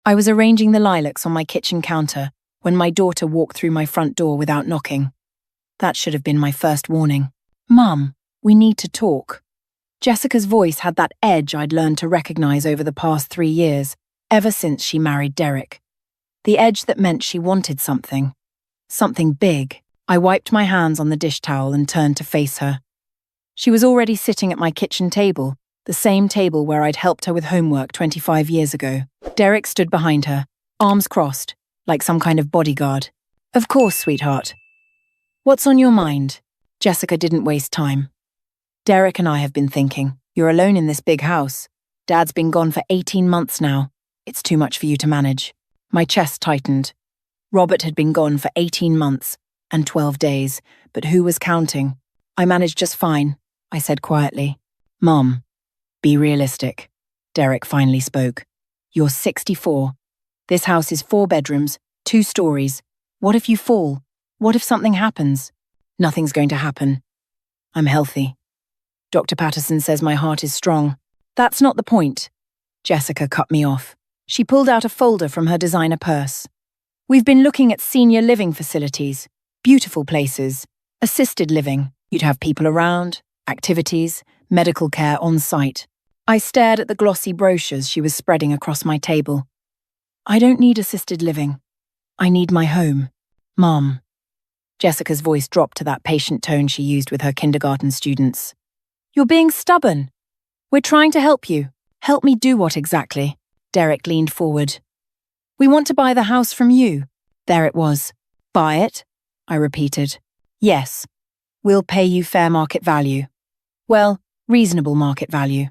I was arranging the lilacs on my kitchen counter when my daughter walked through my front door without knocking. That should have been my first warning. "Mum, we need to talk." Jessica's voice had that edge I'd learned to recognize over the past 3 years, ever since she married Derek. The edge that meant she wanted something. Something big. I wiped my hands on the dish towel and turned to face her. She was already sitting at my kitchen table, the same table where I'd helped her with homework 25 years ago. Derek stood behind her, arms crossed, like some kind of bodyguard. "Of course, sweetheart. What's on your mind?" Jessica didn't waste time. "Derek and I have been thinking. You're alone in this big house. Dad's been gone for 18 months now. It's too much for you to manage." My chest tightened. Robert had been gone for 18 months and 12 days, but who was counting? "I managed just fine," I said quietly. "Mom, be realistic." Derek finally spoke. "You're 64. This house is 4 bedrooms, 2 stories. What if you fall? What if something happens?" "Nothing's going to happen. I'm healthy. Dr. Patterson says my heart is strong." "That's not the point." Jessica cut me off. She pulled out a folder from her designer purse. "We've been looking at senior living facilities, beautiful places, assisted living. You'd have people around, activities, medical care on site." I stared at the glossy brochures she was spreading across my table. "I don't need assisted living. I need my home. Mom." Jessica's voice dropped to that patient tone she used with her kindergarten students. "You're being stubborn. We're trying to help you." "Help me do what exactly?" Derek leaned forward. "We want to buy the house from you." There it was. "Buy it?" I repeated. "Yes. We'll pay you fair market value. Well, reasonable market value.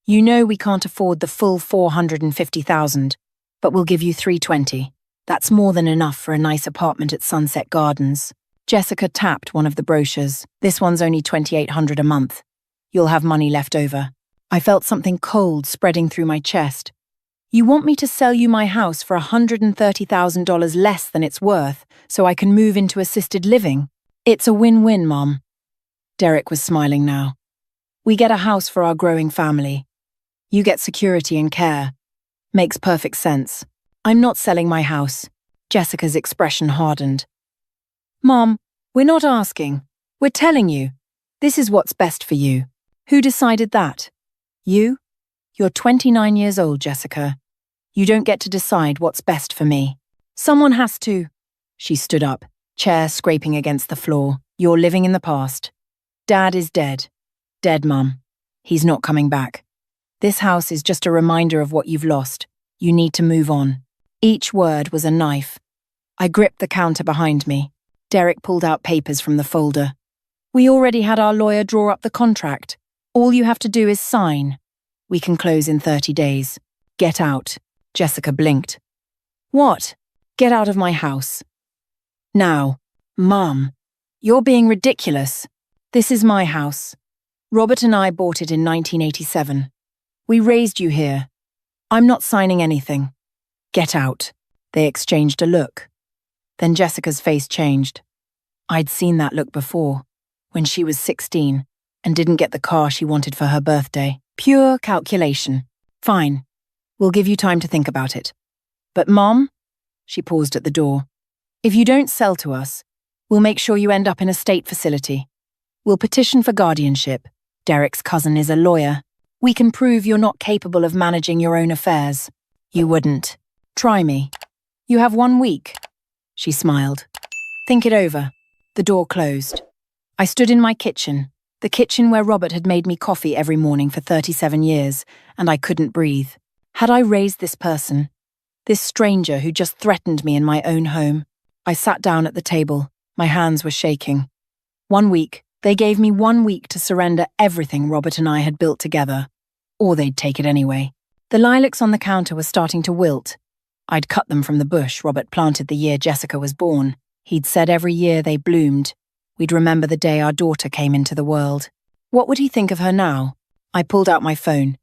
You know we can't afford the full $450,000, but we'll give you $320. That's more than enough for a nice apartment at Sunset Gardens." Jessica tapped one of the brochures. "This one's only $2,800 a month. You'll have money left over." I felt something cold spreading through my chest. "You want me to sell you my house for $130,000 less than it's worth so I can move into assisted living? It's a win-win, Mom." Derek was smiling now. "We get a house for our growing family. You get security and care. Makes perfect sense. I'm not selling my house." Jessica's expression hardened. "Mom, we're not asking. We're telling you. This is what's best for you." "Who decided that?" "You? You're 29 years old, Jessica. You don't get to decide what's best for me. Someone has to." She stood up, chair scraping against the floor. "You're living in the past. Dad is dead. Dead, Mum. He's not coming back. This house is just a reminder of what you've lost. You need to move on." Each word was a knife. I gripped the counter behind me. Derek pulled out papers from the folder. "We already had our lawyer draw up the contract. All you have to do is sign. We can close in 30 days. Get out." Jessica blinked. "What?" "Get out of my house. Now." "Mum, you're being ridiculous. This is my house. Robert and I bought it in 1987. We raised you here. I'm not signing anything. Get out." They exchanged a look. Then Jessica's face changed. I'd seen that look before, when she was 16 and didn't get the car she wanted for her birthday. Pure calculation. "Fine. We'll give you time to think about it. But Mom," she paused at the door, "if you don't sell to us, we'll make sure you end up in a state facility. We'll petition for guardianship. Derek's cousin is a lawyer. We can prove you're not capable of managing your own affairs." "You wouldn't. Try me. You have 1 week." She smiled. "Think it over." The door closed. I stood in my kitchen, the kitchen where Robert had made me coffee every morning for 37 years, and I couldn't breathe. Had I raised this person? This stranger who just threatened me in my own home? I sat down at the table. My hands were shaking. 1 week. They gave me 1 week to surrender everything Robert and I had built together. Or they'd take it anyway. The lilacs on the counter were starting to wilt. I'd cut them from the bush Robert planted the year Jessica was born. He'd said every year they bloomed, we'd remember the day our daughter came into the world. What would he think of her now? I pulled out my phone.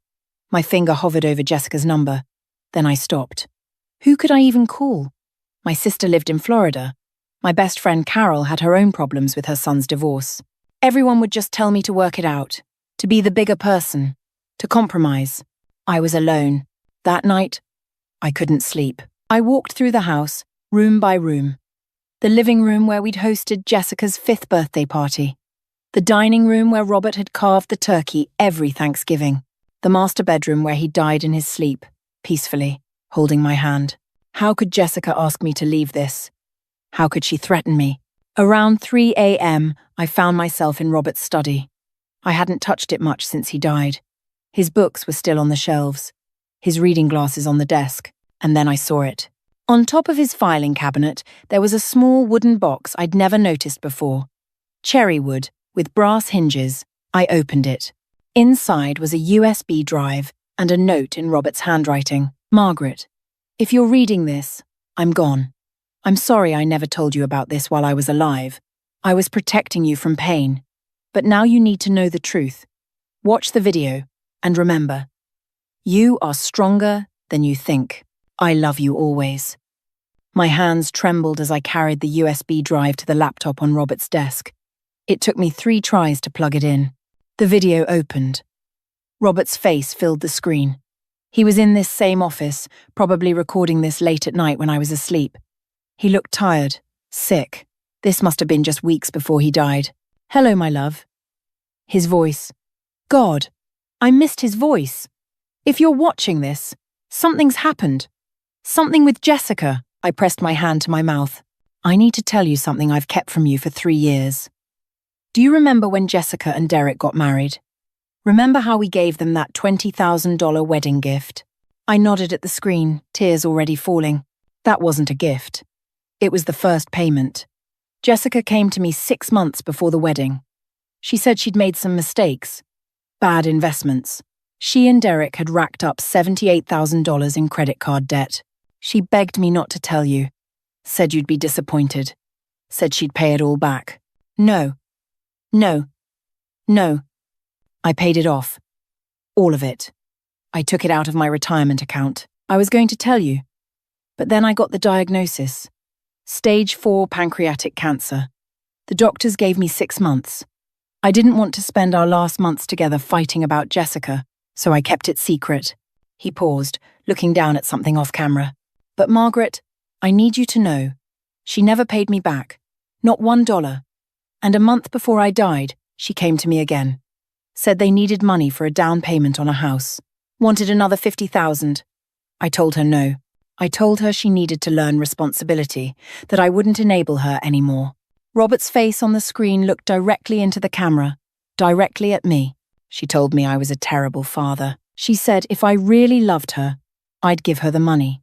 My finger hovered over Jessica's number. Then I stopped. Who could I even call? My sister lived in Florida. My best friend Carol had her own problems with her son's divorce. Everyone would just tell me to work it out, to be the bigger person, to compromise. I was alone. That night, I couldn't sleep. I walked through the house, room by room. The living room where we'd hosted Jessica's 5th birthday party. The dining room where Robert had carved the turkey every Thanksgiving. The master bedroom where he died in his sleep, peacefully, holding my hand. How could Jessica ask me to leave this? How could she threaten me? Around 3 a.m., I found myself in Robert's study. I hadn't touched it much since he died. His books were still on the shelves, his reading glasses on the desk, and then I saw it. On top of his filing cabinet, there was a small wooden box I'd never noticed before. Cherry wood, with brass hinges. I opened it. Inside was a USB drive and a note in Robert's handwriting. Margaret, if you're reading this, I'm gone. I'm sorry I never told you about this while I was alive. I was protecting you from pain. But now you need to know the truth. Watch the video, and remember, you are stronger than you think. I love you always. My hands trembled as I carried the USB drive to the laptop on Robert's desk. It took me 3 tries to plug it in. The video opened. Robert's face filled the screen. He was in this same office, probably recording this late at night when I was asleep. He looked tired, sick. This must have been just weeks before he died. Hello, my love. His voice. God, I missed his voice. If you're watching this, something's happened. Something with Jessica. I pressed my hand to my mouth. I need to tell you something I've kept from you for 3 years. Do you remember when Jessica and Derek got married? Remember how we gave them that $20,000 wedding gift? I nodded at the screen, tears already falling. That wasn't a gift. It was the first payment. Jessica came to me 6 months before the wedding. She said she'd made some mistakes. Bad investments. She and Derek had racked up $78,000 in credit card debt. She begged me not to tell you. Said you'd be disappointed. Said she'd pay it all back. No. I paid it off. All of it. I took it out of my retirement account. I was going to tell you. But then I got the diagnosis. Stage 4 pancreatic cancer. The doctors gave me 6 months. I didn't want to spend our last months together fighting about Jessica, so I kept it secret. He paused, looking down at something off camera. But Margaret, I need you to know, she never paid me back. Not $1. And a month before I died, she came to me again. Said they needed money for a down payment on a house. Wanted another $50,000. I told her no. I told her she needed to learn responsibility, that I wouldn't enable her anymore. Robert's face on the screen looked directly into the camera, directly at me. She told me I was a terrible father. She said if I really loved her, I'd give her the money.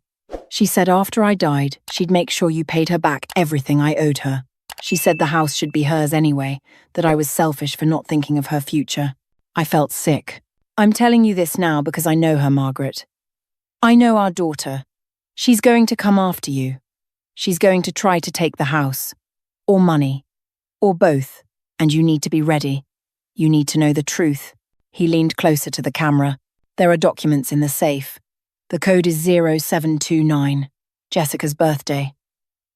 She said after I died, she'd make sure you paid her back everything I owed her. She said the house should be hers anyway, that I was selfish for not thinking of her future. I felt sick. I'm telling you this now because I know her, Margaret. I know our daughter. She's going to come after you. She's going to try to take the house. Or money. Or both. And you need to be ready. You need to know the truth. He leaned closer to the camera. There are documents in the safe. The code is 0729, Jessica's birthday.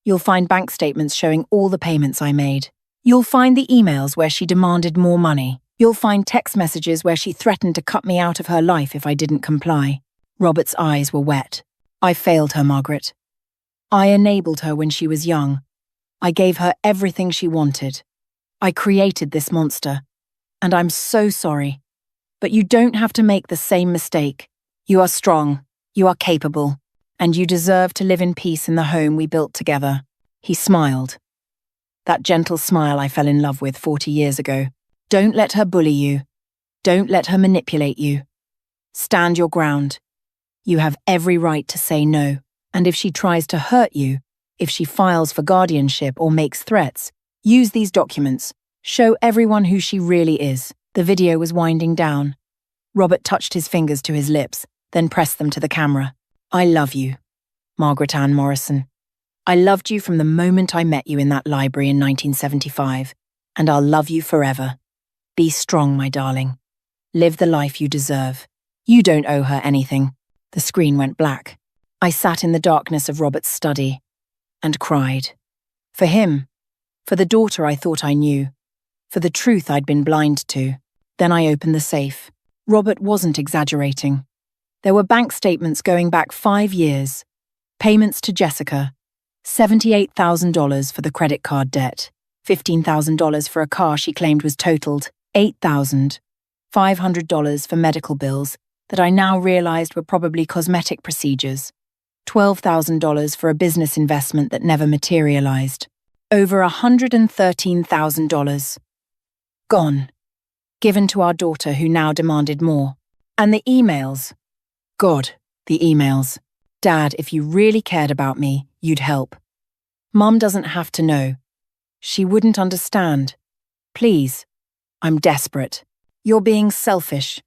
You'll find bank statements showing all the payments I made. You'll find the emails where she demanded more money. You'll find text messages where she threatened to cut me out of her life if I didn't comply. Robert's eyes were wet. I failed her, Margaret. I enabled her when she was young. I gave her everything she wanted. I created this monster. And I'm so sorry. But you don't have to make the same mistake. You are strong. You are capable. And you deserve to live in peace in the home we built together. He smiled. That gentle smile I fell in love with 40 years ago. Don't let her bully you. Don't let her manipulate you. Stand your ground. You have every right to say no. And if she tries to hurt you, if she files for guardianship or makes threats, use these documents. Show everyone who she really is. The video was winding down. Robert touched his fingers to his lips, then pressed them to the camera. I love you, Margaret Ann Morrison. I loved you from the moment I met you in that library in 1975, and I'll love you forever. Be strong, my darling. Live the life you deserve. You don't owe her anything. The screen went black. I sat in the darkness of Robert's study and cried. For him, for the daughter I thought I knew, for the truth I'd been blind to. Then I opened the safe. Robert wasn't exaggerating. There were bank statements going back 5 years. Payments to Jessica, $78,000 for the credit card debt, $15,000 for a car she claimed was totaled, $8,500 for medical bills that I now realized were probably cosmetic procedures, $12,000 for a business investment that never materialized, over $113,000. Gone. Given to our daughter who now demanded more. And the emails. God, the emails. Dad, if you really cared about me, you'd help. Mum doesn't have to know. She wouldn't understand. Please. I'm desperate. You're being selfish.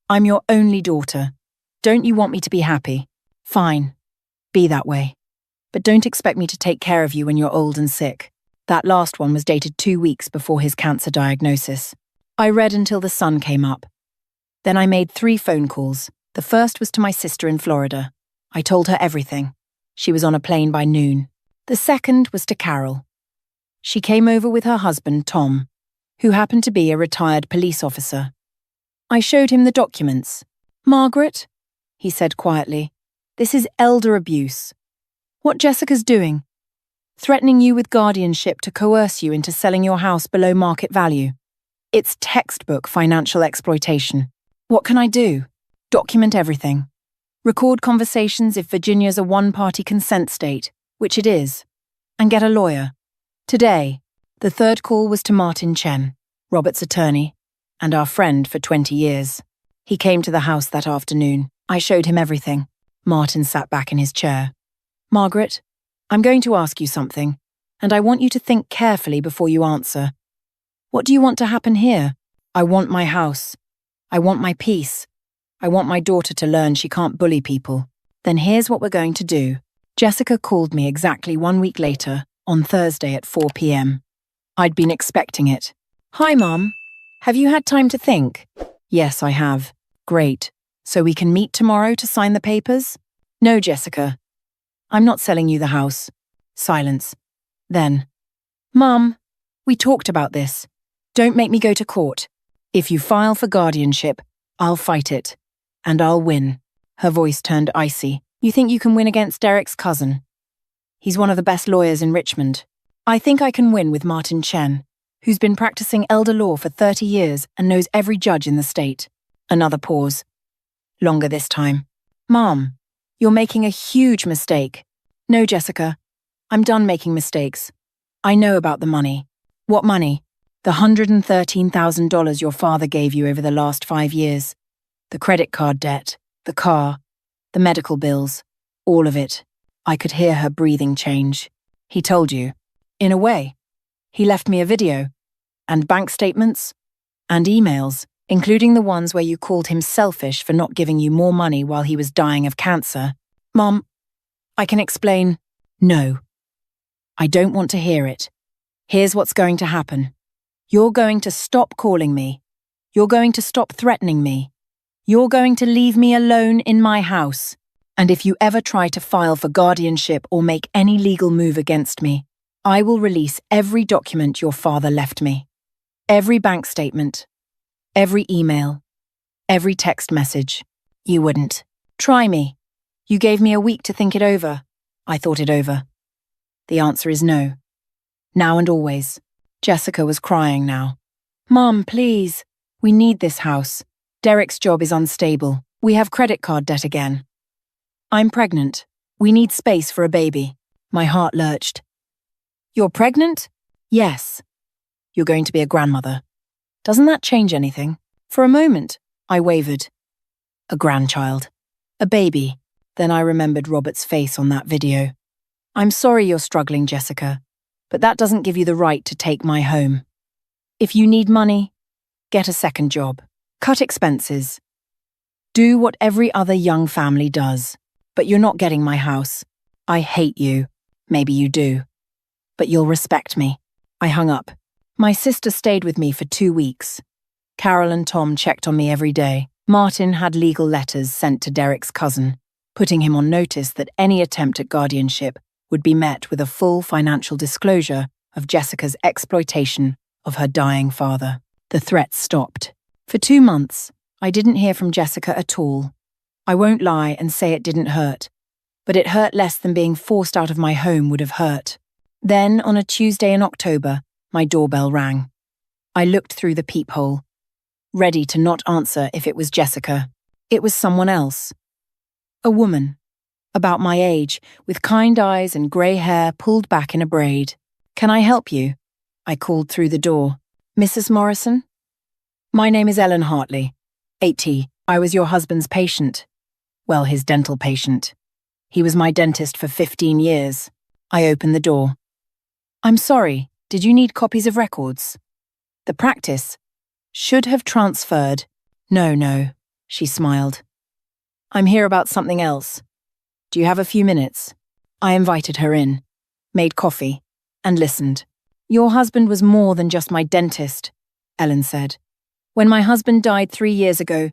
I'm your only daughter. Don't you want me to be happy? Fine. Be that way. But don't expect me to take care of you when you're old and sick. That last one was dated 2 weeks before his cancer diagnosis. I read until the sun came up. Then I made 3 phone calls. The first was to my sister in Florida. I told her everything. She was on a plane by noon. The second was to Carol. She came over with her husband, Tom, who happened to be a retired police officer. I showed him the documents. Margaret, he said quietly, this is elder abuse. What Jessica's doing? Threatening you with guardianship to coerce you into selling your house below market value. It's textbook financial exploitation. What can I do? Document everything. Record conversations if Virginia's a one-party consent state, which it is. And get a lawyer. Today, the third call was to Martin Chen, Robert's attorney, and our friend for 20 years. He came to the house that afternoon. I showed him everything. Martin sat back in his chair. Margaret, I'm going to ask you something, and I want you to think carefully before you answer. What do you want to happen here? I want my house. I want my peace. I want my daughter to learn she can't bully people. Then here's what we're going to do. Jessica called me exactly 1 week later, on Thursday at 4 p.m. I'd been expecting it. Hi, Mum. Have you had time to think? Yes, I have. Great. So we can meet tomorrow to sign the papers? No, Jessica. I'm not selling you the house. Silence. Then. Mum, we talked about this. Don't make me go to court. If you file for guardianship, I'll fight it. And I'll win. Her voice turned icy. You think you can win against Derek's cousin? He's one of the best lawyers in Richmond. I think I can win with Martin Chen, who's been practicing elder law for 30 years and knows every judge in the state. Another pause. Longer this time. Mom, you're making a huge mistake. No, Jessica. I'm done making mistakes. I know about the money. What money? The $113,000 your father gave you over the last 5 years. The credit card debt, the car, the medical bills, all of it. I could hear her breathing change. He told you. In a way. He left me a video. And bank statements. And emails, including the ones where you called him selfish for not giving you more money while he was dying of cancer. Mom, I can explain. No. I don't want to hear it. Here's what's going to happen. You're going to stop calling me. You're going to stop threatening me. You're going to leave me alone in my house. And if you ever try to file for guardianship or make any legal move against me, I will release every document your father left me. Every bank statement. Every email. Every text message. You wouldn't. Try me. You gave me a week to think it over. I thought it over. The answer is no. Now and always. Jessica was crying now. Mom, please. We need this house. Derek's job is unstable. We have credit card debt again. I'm pregnant. We need space for a baby. My heart lurched. You're pregnant? Yes. You're going to be a grandmother. Doesn't that change anything? For a moment, I wavered. A grandchild. A baby. Then I remembered Robert's face on that video. I'm sorry you're struggling, Jessica, but that doesn't give you the right to take my home. If you need money, get a second job. Cut expenses. Do what every other young family does. But you're not getting my house. I hate you. Maybe you do. But you'll respect me. I hung up. My sister stayed with me for 2 weeks. Carol and Tom checked on me every day. Martin had legal letters sent to Derek's cousin, putting him on notice that any attempt at guardianship would be met with a full financial disclosure of Jessica's exploitation of her dying father. The threats stopped. For 2 months, I didn't hear from Jessica at all. I won't lie and say it didn't hurt, but it hurt less than being forced out of my home would have hurt. Then, on a Tuesday in October, my doorbell rang. I looked through the peephole, ready to not answer if it was Jessica. It was someone else. A woman, about my age, with kind eyes and grey hair pulled back in a braid. "Can I help you?" I called through the door. "Mrs. Morrison?" "My name is Ellen Hartley, 80. I was your husband's patient. Well, his dental patient. He was my dentist for 15 years. I opened the door. "I'm sorry, did you need copies of records?" "The practice should have transferred." No, she smiled. "I'm here about something else. Do you have a few minutes?" I invited her in, made coffee, and listened. "Your husband was more than just my dentist," Ellen said. "When my husband died 3 years ago,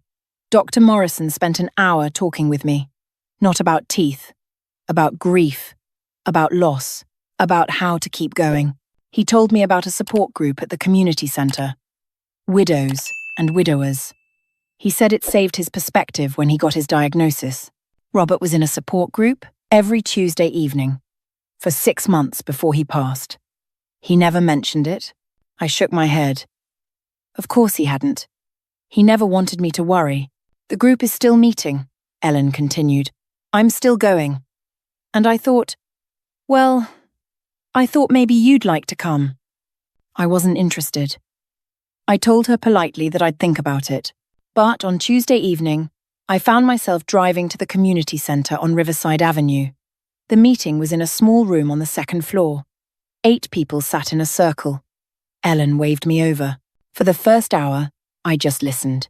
Dr. Morrison spent an hour talking with me. Not about teeth, about grief, about loss, about how to keep going. He told me about a support group at the community centre. Widows and widowers. He said it saved his perspective when he got his diagnosis. Robert was in a support group every Tuesday evening, for 6 months before he passed. He never mentioned it." I shook my head. "Of course he hadn't. He never wanted me to worry. The group is still meeting," Ellen continued. "I'm still going. And I thought maybe you'd like to come." I wasn't interested. I told her politely that I'd think about it. But on Tuesday evening, I found myself driving to the community centre on Riverside Avenue. The meeting was in a small room on the 2nd floor. 8 people sat in a circle. Ellen waved me over. For the first hour, I just listened.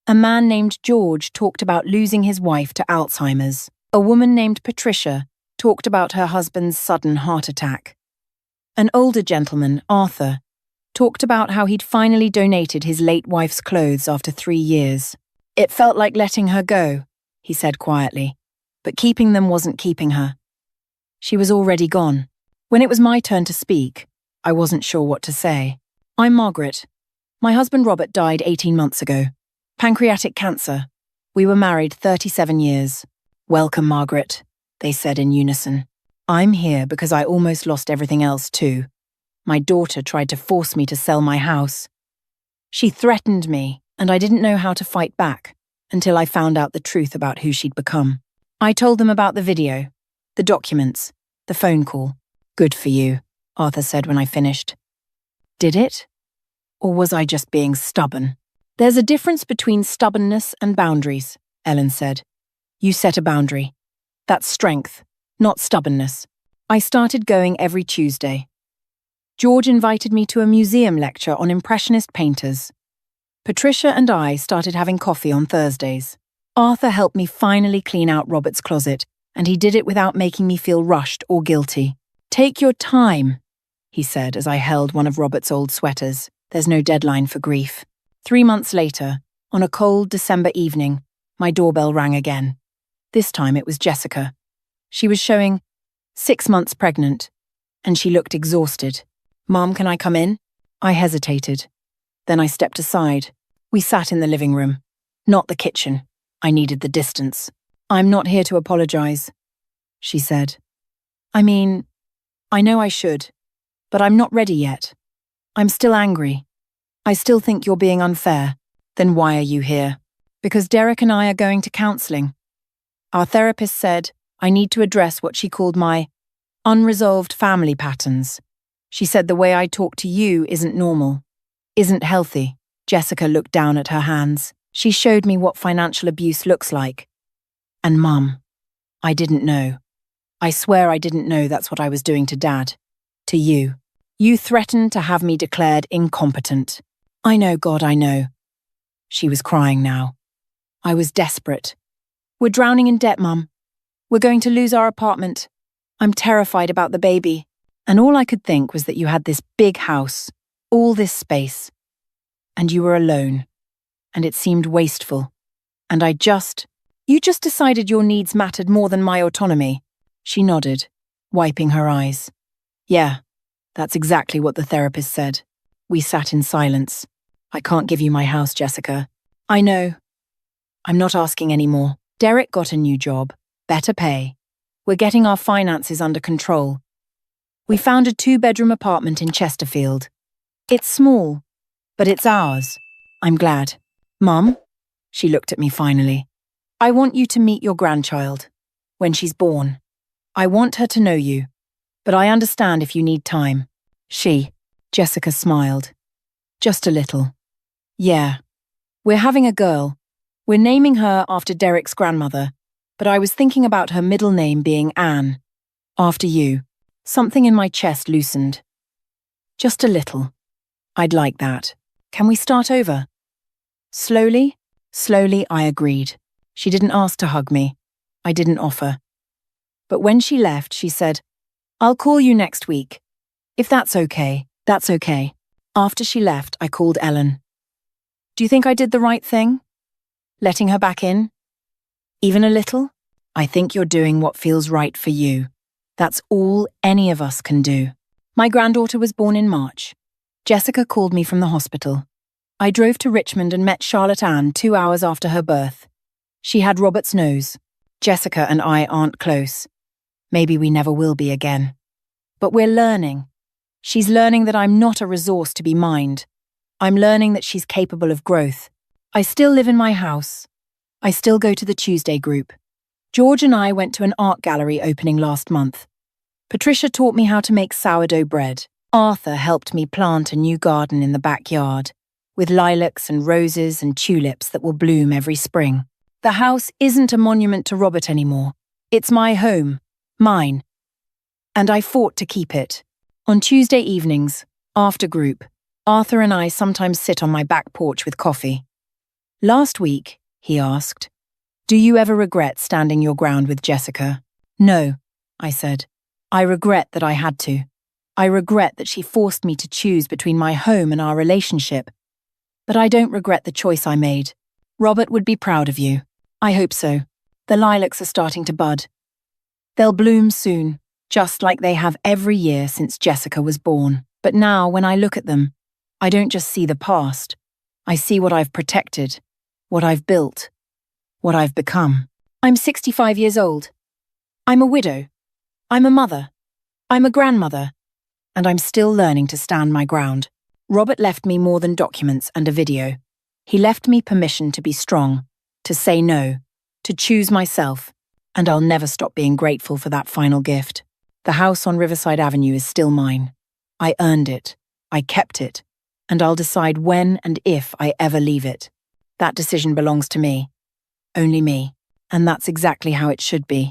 A man named George talked about losing his wife to Alzheimer's. A woman named Patricia talked about her husband's sudden heart attack. An older gentleman, Arthur, talked about how he'd finally donated his late wife's clothes after 3 years. "It felt like letting her go," he said quietly, "but keeping them wasn't keeping her. She was already gone." When it was my turn to speak, I wasn't sure what to say. "I'm Margaret. My husband Robert died 18 months ago. Pancreatic cancer. We were married 37 years. "Welcome, Margaret," they said in unison. "I'm here because I almost lost everything else too. My daughter tried to force me to sell my house. She threatened me, and I didn't know how to fight back until I found out the truth about who she'd become. I told them about the video, the documents, the phone call. "Good for you," Arthur said when I finished. "Did it? Or was I just being stubborn?" "There's a difference between stubbornness and boundaries," Ellen said. "You set a boundary. That's strength, not stubbornness." I started going every Tuesday. George invited me to a museum lecture on Impressionist painters. Patricia and I started having coffee on Thursdays. Arthur helped me finally clean out Robert's closet, and he did it without making me feel rushed or guilty. "Take your time," he said as I held one of Robert's old sweaters. "There's no deadline for grief." 3 months later, on a cold December evening, my doorbell rang again. This time it was Jessica. She was showing 6 months pregnant, and she looked exhausted. "Mom, can I come in?" I hesitated. Then I stepped aside. We sat in the living room, not the kitchen. I needed the distance. "I'm not here to apologize," she said. "I mean, I know I should, but I'm not ready yet. I'm still angry. I still think you're being unfair." "Then why are you here?" "Because Derek and I are going to counseling. Our therapist said I need to address what she called my unresolved family patterns. She said the way I talk to you isn't normal, isn't healthy." Jessica looked down at her hands. She showed me what financial abuse looks like. "And Mum, I didn't know. I swear I didn't know that's what I was doing to Dad. To you. You threatened to have me declared incompetent." "I know, God, I know." She was crying now. I was desperate. "We're drowning in debt, Mum. We're going to lose our apartment. I'm terrified about the baby. And all I could think was that you had this big house, all this space. And you were alone. And it seemed wasteful. And you just decided your needs mattered more than my autonomy." She nodded, wiping her eyes. "Yeah, that's exactly what the therapist said." We sat in silence. "I can't give you my house, Jessica." "I know. I'm not asking anymore." Derek got a new job, better pay. We're getting our finances under control. We found a 2-bedroom apartment in Chesterfield. It's small, but it's ours. I'm glad. Mum? She looked at me finally. I want you to meet your grandchild. When she's born. I want her to know you. But I understand if you need time. Jessica smiled. Just a little. Yeah. We're having a girl. We're naming her after Derek's grandmother, but I was thinking about her middle name being Anne. After you. Something in my chest loosened. Just a little. I'd like that. Can we start over? Slowly, I agreed. She didn't ask to hug me. I didn't offer. But when she left, she said, I'll call you next week. If that's okay, that's okay. After she left, I called Ellen. Do you think I did the right thing? Letting her back in? Even a little? I think you're doing what feels right for you. That's all any of us can do. My granddaughter was born in March. Jessica called me from the hospital. I drove to Richmond and met Charlotte Ann 2 hours after her birth. She had Robert's nose. Jessica and I aren't close. Maybe we never will be again. But we're learning. She's learning that I'm not a resource to be mined. I'm learning that she's capable of growth. I still live in my house. I still go to the Tuesday group. George and I went to an art gallery opening last month. Patricia taught me how to make sourdough bread. Arthur helped me plant a new garden in the backyard, with lilacs and roses and tulips that will bloom every spring. The house isn't a monument to Robert anymore. It's my home, mine. And I fought to keep it. On Tuesday evenings, after group, Arthur and I sometimes sit on my back porch with coffee. Last week, he asked, do you ever regret standing your ground with Jessica? No, I said. I regret that I had to. I regret that she forced me to choose between my home and our relationship. But I don't regret the choice I made. Robert would be proud of you. I hope so. The lilacs are starting to bud. They'll bloom soon, just like they have every year since Jessica was born. But now, when I look at them, I don't just see the past. I see what I've protected, what I've built, what I've become. I'm 65 years old. I'm a widow. I'm a mother. I'm a grandmother. And I'm still learning to stand my ground. Robert left me more than documents and a video. He left me permission to be strong, to say no, to choose myself, and I'll never stop being grateful for that final gift. The house on Riverside Avenue is still mine. I earned it, I kept it, and I'll decide when and if I ever leave it. That decision belongs to me. Only me. And that's exactly how it should be.